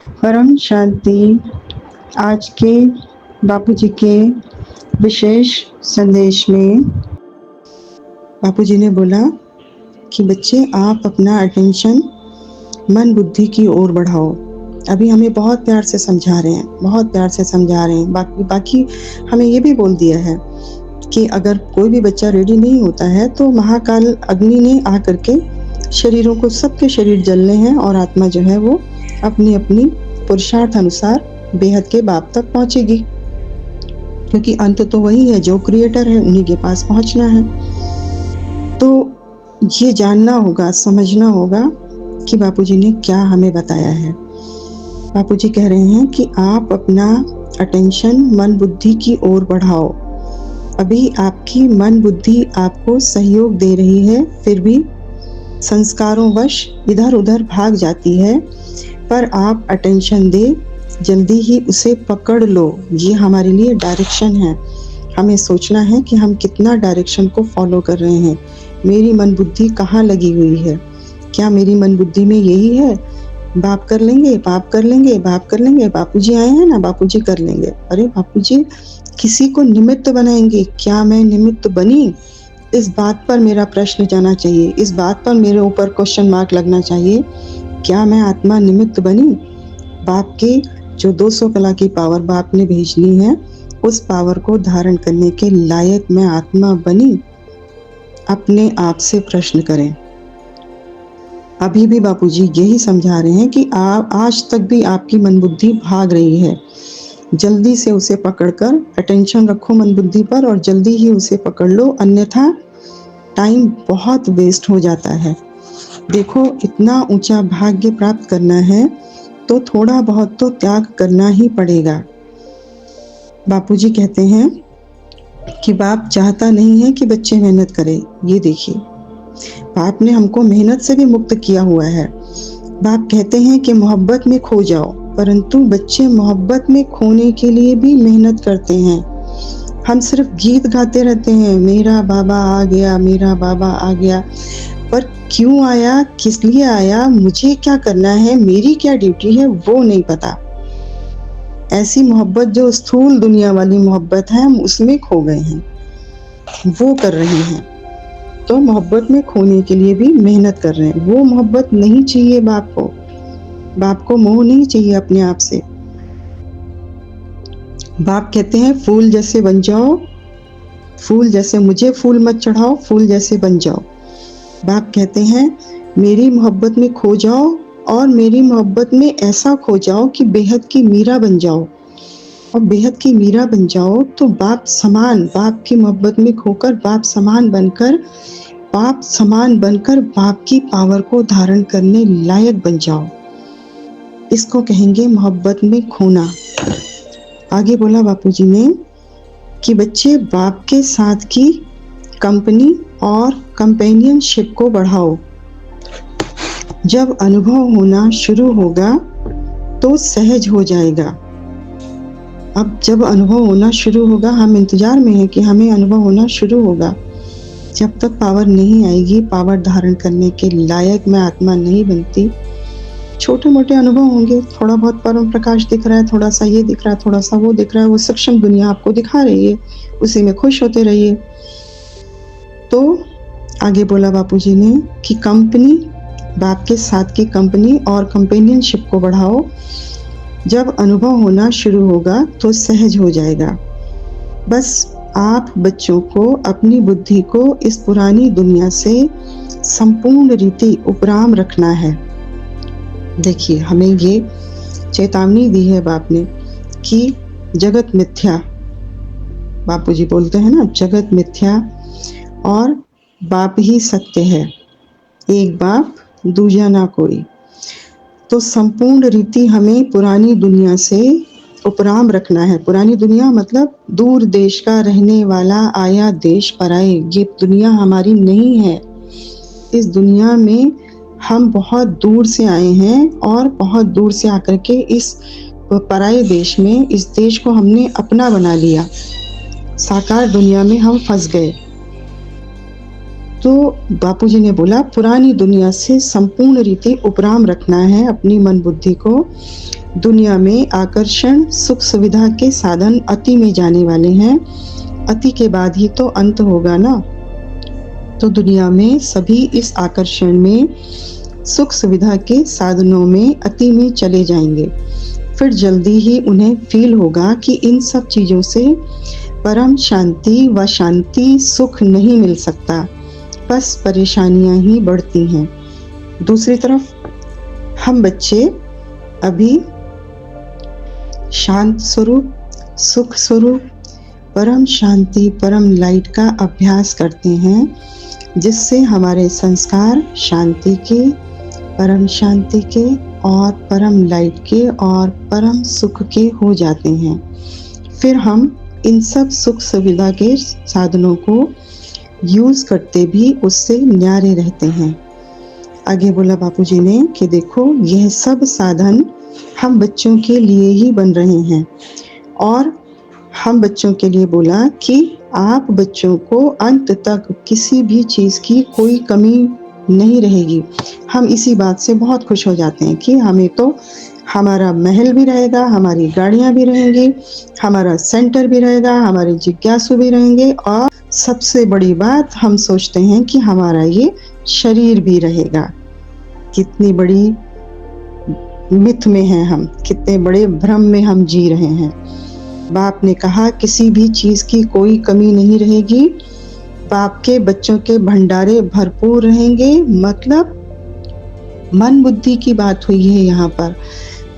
परम शांति। आज के बापूजी के विशेष संदेश में बापूजी ने बोला कि बच्चे, आप अपना अटेंशन मन बुद्धि की ओर बढ़ाओ। अभी हमें बहुत प्यार से समझा रहे हैं, बहुत प्यार से समझा रहे हैं। बाकी हमें ये भी बोल दिया है कि अगर कोई भी बच्चा रेडी नहीं होता है तो महाकाल अग्नि ने आकर के शरीरों को, सबके शरीर जलने हैं और आत्मा जो है वो अपनी अपनी पुरुषार्थ अनुसार बेहद के बाप तक पहुंचेगी, क्योंकि अंत तो वही है, जो क्रिएटर है उन्हीं के पास पहुंचना है। तो ये जानना होगा, समझना होगा कि बापूजी ने क्या हमें बताया है। बापूजी कह रहे हैं कि आप अपना अटेंशन मन बुद्धि की ओर बढ़ाओ। अभी आपकी मन बुद्धि आपको सहयोग दे रही है, फिर भी संस्कारों वश इधर उधर भाग जाती है, पर आप अटेंशन दे, जल्दी ही उसे पकड़ लो। ये हमारे लिए डायरेक्शन है। हमें सोचना है कि हम कितना डायरेक्शन को फॉलो कर रहे हैं। मेरी मन बुद्धि कहाँ लगी हुई है? क्या मेरी मन बुद्धि में यही है, बाप कर लेंगे, बाप कर लेंगे, बाप कर लेंगे, बापूजी आए हैं ना, बापूजी कर लेंगे। अरे बापूजी किसी को निमित्त बनाएंगे, क्या मैं निमित्त बनी? इस बात पर मेरा प्रश्न जाना चाहिए, इस बात पर मेरे ऊपर क्वेश्चन मार्क लगना चाहिए। क्या मैं आत्मा निमित्त बनी? बाप के जो 200 कला की पावर बाप ने भेजनी है, उस पावर को धारण करने के लायक मैं आत्मा बनी? अपने आप से प्रश्न करें। अभी भी बापूजी यही समझा रहे हैं कि आज तक भी आपकी मन बुद्धि भाग रही है। जल्दी से उसे पकड़कर अटेंशन रखो मन बुद्धि पर और जल्दी ही उसे पकड़ लो, अन्यथा टाइम बहुत वेस्ट हो जाता है। देखो, इतना ऊंचा भाग्य प्राप्त करना है तो थोड़ा बहुत तो त्याग करना ही पड़ेगा। बापूजी कहते हैं कि बाप चाहता नहीं है कि बच्चे मेहनत करें। ये देखिए, बाप ने हमको मेहनत से भी मुक्त किया हुआ है। बाप कहते हैं कि मोहब्बत में खो जाओ, परंतु बच्चे मोहब्बत में खोने के लिए भी मेहनत करते हैं। हम सिर्फ गीत गाते रहते हैं, मेरा बाबा आ गया, मेरा बाबा आ गया, पर क्यों आया, किस लिए आया, मुझे क्या करना है, मेरी क्या ड्यूटी है, वो नहीं पता। ऐसी मोहब्बत जो स्थूल दुनिया वाली मोहब्बत है, हम उसमें खो गए हैं, वो कर रहे हैं। तो मोहब्बत में खोने के लिए भी मेहनत कर रहे हैं। वो मोहब्बत नहीं चाहिए बाप को। बाप को मोह नहीं चाहिए अपने आप से। बाप कहते हैं फूल जैसे बन जाओ, फूल जैसे, मुझे फूल मत चढ़ाओ, फूल जैसे बन जाओ। बाप कहते हैं मेरी मोहब्बत में खो जाओ और मेरी मोहब्बत में ऐसा खो जाओ कि बेहद की मीरा बन जाओ। और बेहद की मीरा बन जाओ तो बाप समान, बाप की मोहब्बत में खोकर बाप समान बनकर, बाप समान बनकर बाप की पावर को धारण करने लायक बन जाओ। इसको कहेंगे मोहब्बत में खोना। आगे बोला बापूजी ने कि बच्चे, बाप के साथ की कंपनी और कंपेनियनशिप को बढ़ाओ। जब अनुभव होना शुरू होगा तो सहज हो जाएगा। अब जब अनुभव होना शुरू होगा, हम इंतजार में हैं कि हमें अनुभव होना शुरू होगा। जब तक पावर नहीं आएगी, पावर धारण करने के लायक मैं आत्मा नहीं बनती। छोटे मोटे अनुभव होंगे, थोड़ा बहुत परम प्रकाश दिख रहा है, थोड़ा सा ये दिख रहा है, थोड़ा सा वो दिख रहा है, वो सूक्ष्म दुनिया आपको दिखा रही है, उसी में खुश होते रहिए। तो आगे बोला बापूजी ने कि कंपनी, बाप के साथ की कंपनी और कंपेनियनशिप को बढ़ाओ। जब अनुभव होना शुरू होगा तो सहज हो जाएगा। बस आप बच्चों को अपनी बुद्धि को इस पुरानी दुनिया से संपूर्ण रीति उपराम रखना है। देखिए, हमें ये चेतावनी दी है बाप ने कि जगत मिथ्या, बापूजी बोलते हैं ना, जगत मिथ्या और बाप ही सत्य है, एक बाप दूजा ना कोई। तो संपूर्ण रीति हमें पुरानी दुनिया से उपराम रखना है। पुरानी दुनिया मतलब दूर देश का रहने वाला आया देश पराए। ये दुनिया हमारी नहीं है। इस दुनिया में हम बहुत दूर से आए हैं और बहुत दूर से आकर के इस पराए देश में, इस देश को हमने अपना बना लिया। साकार दुनिया में हम फंस गए। तो बापूजी ने बोला पुरानी दुनिया से संपूर्ण रीति उपराम रखना है अपनी मन बुद्धि को। दुनिया में आकर्षण सुख सुविधा के साधन अति में जाने वाले हैं। अति के बाद ही तो अंत होगा ना। तो दुनिया में सभी इस आकर्षण में सुख सुविधा के साधनों में अति में चले जाएंगे। फिर जल्दी ही उन्हें फील होगा कि इन सब चीजों से परम शांति व शांति सुख नहीं मिल सकता, बस परेशानियां ही बढ़ती हैं। दूसरी तरफ हम बच्चे अभी शांत स्वरूप, सुख स्वरूप, परम शांति, परम लाइट का अभ्यास करते हैं, जिससे हमारे संस्कार शांति के, परम शांति के और परम लाइट के और परम सुख के हो जाते हैं। फिर हम इन सब सुख सुविधा के साधनों को यूज करते भी उससे न्यारे रहते हैं। आगे बोला बापूजी ने कि देखो, यह सब साधन हम बच्चों के लिए ही बन रहे हैं, और हम बच्चों के लिए बोला कि आप बच्चों को अंत तक किसी भी चीज की कोई कमी नहीं रहेगी। हम इसी बात से बहुत खुश हो जाते हैं कि हमें तो हमारा महल भी रहेगा, हमारी गाड़ियां भी रहेंगी, हमारा सेंटर भी रहेगा, हमारे जिज्ञासु भी रहेंगे, और सबसे बड़ी बात हम सोचते हैं कि हमारा ये शरीर भी रहेगा। कितनी बड़ी मिथ में हैं हम, कितने बड़े भ्रम में हम जी रहे हैं। बाप ने कहा किसी भी चीज की कोई कमी नहीं रहेगी, बाप के बच्चों के भंडारे भरपूर रहेंगे। मतलब मन बुद्धि की बात हुई है यहाँ पर।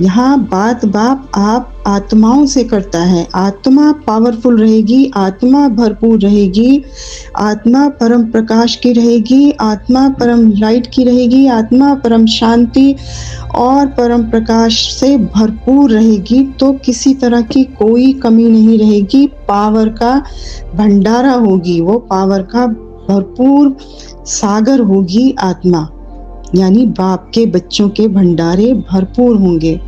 यहाँ बात बाप आप आत्माओं से करता है। आत्मा पावरफुल रहेगी, आत्मा भरपूर रहेगी, आत्मा परम प्रकाश की रहेगी, आत्मा परम लाइट की रहेगी, आत्मा परम शांति और परम प्रकाश से भरपूर रहेगी। तो किसी तरह की कोई कमी नहीं रहेगी, पावर का भंडारा होगी, वो पावर का भरपूर सागर होगी आत्मा, यानी बाप के बच्चों के भंडारे भरपूर होंगे,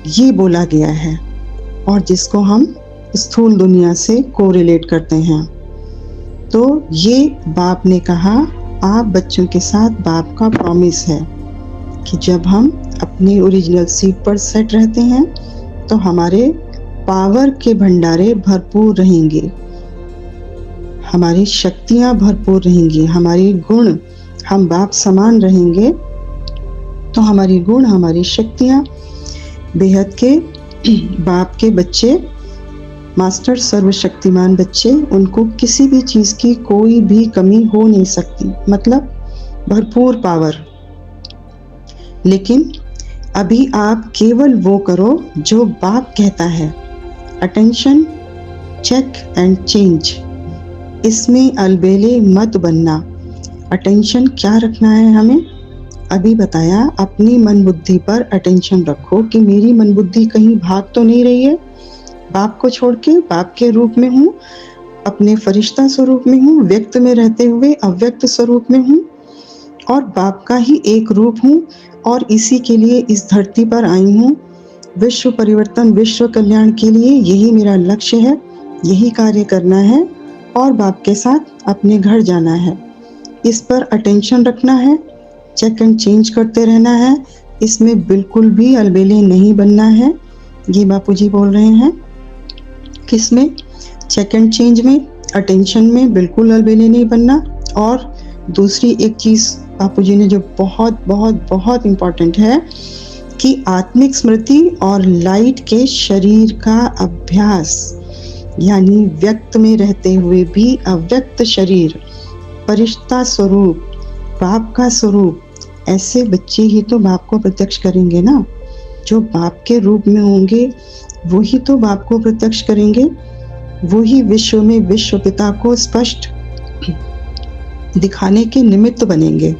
ये बोला गया है। और जिसको हम स्थूल दुनिया से कोरिलेट करते हैं। तो ये बाप ने कहा, आप बच्चों के साथ बाप का प्रॉमिस है कि जब हम अपने ओरिजिनल सीट पर सेट रहते हैं तो हमारे पावर के भंडारे भरपूर रहेंगे, हमारी शक्तियां भरपूर रहेंगी, हमारी गुण, हम बाप समान रहेंगे तो हमारी गुण, हमारी शक्तियां, बेहद के बाप के बच्चे, मास्टर सर्वशक्तिमान बच्चे, उनको किसी भी चीज की कोई भी कमी हो नहीं सकती। मतलब भरपूर पावर। लेकिन अभी आप केवल वो करो जो बाप कहता है। अटेंशन, चेक एंड चेंज, इसमें अलबेले मत बनना। अटेंशन क्या रखना है हमें? अभी बताया, अपनी मन बुद्धि पर अटेंशन रखो कि मेरी मन बुद्धि कहीं भाग तो नहीं रही है। बाप को छोड़ के बाप के रूप में हूँ, अपने फरिश्ता स्वरूप में हूँ, व्यक्त में रहते हुए अव्यक्त स्वरूप में हूँ, और बाप का ही एक रूप हूँ, और इसी के लिए इस धरती पर आई हूँ। विश्व परिवर्तन, विश्व कल्याण के लिए यही मेरा लक्ष्य है, यही कार्य करना है, और बाप के साथ अपने घर जाना है। इस पर अटेंशन रखना है, चेक एंड चेंज करते रहना है, इसमें बिल्कुल भी अलबेले नहीं बनना है। ये बापूजी बोल रहे हैं। किसमें? चेक एंड चेंज में, अटेंशन में बिल्कुल अलबेले नहीं बनना। और दूसरी एक चीज बापूजी ने जो बहुत बहुत बहुत इम्पोर्टेंट है कि आत्मिक स्मृति और लाइट के शरीर का अभ्यास, यानी व्यक्त में रहते हुए भी अव्यक्त शरीर, फरिश्ता स्वरूप, बाप का स्वरूप। ऐसे बच्चे ही तो बाप को प्रत्यक्ष करेंगे ना। जो बाप के रूप में होंगे वही तो बाप को प्रत्यक्ष करेंगे, वही विश्व में विश्व पिता को स्पष्ट दिखाने के निमित्त बनेंगे,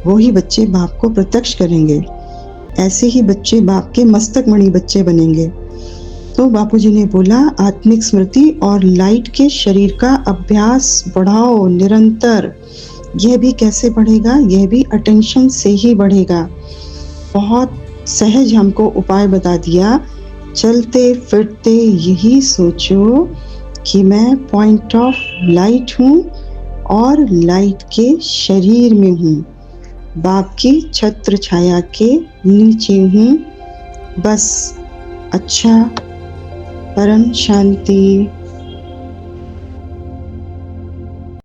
वही बच्चे बाप को प्रत्यक्ष करेंगे। ऐसे ही बच्चे बाप के मस्तक मणि बच्चे बनेंगे। तो बापूजी ने बोला, आत्मिक स्मृति और लाइट के शरीर का अभ्यास बढ़ाओ निरंतर। यह भी कैसे बढ़ेगा? यह भी अटेंशन से ही बढ़ेगा। बहुत सहज हमको उपाय बता दिया। चलते फिरते यही सोचो कि मैं पॉइंट ऑफ लाइट हूँ और लाइट के शरीर में हूँ। बाप की छत्र छाया के नीचे हूँ, बस अच्छा, परम शांति।